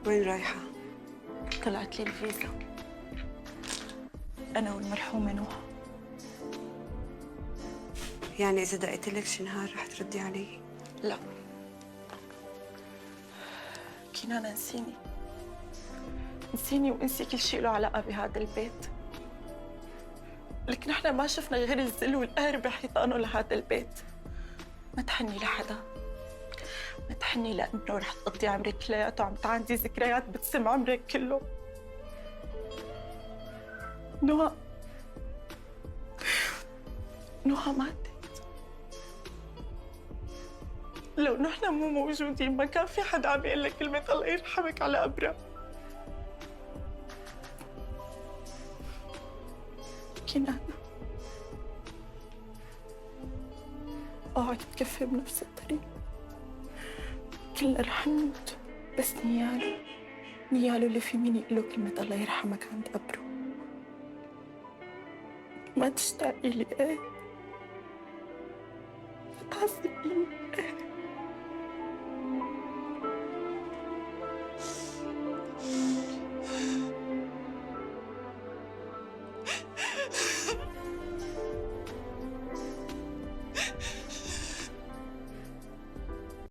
وين رايحة؟ طلعت لي الفيزا، أنا والمرحومة نوح. يعني إذا دقيت لك شي نهار رح تردي علي؟ لا، كنانة نسيني وانسي كل شيء له علاقة بهذا البيت. لكن احنا ما شفنا غير الذل والقهر بحيطانه لهذا البيت. ما تحني لحدا، ما تحني لأنه رح تقضي عمرك كلياته عم تعندي ذكريات بتسم عمرك كله. نوها ماتت. لو نحن مو موجودين ما كان في حدا عم يقول لك كلمة الله يرحمك على قبرها. كنانة، اوعي تكفي بنفس الطريق. كلنا رح نموت، بس نياله اللي في مين يقول له كلمة الله يرحمك عند قبره. ما تشتاقي لي، ايه؟ بتعذبيني، ايه؟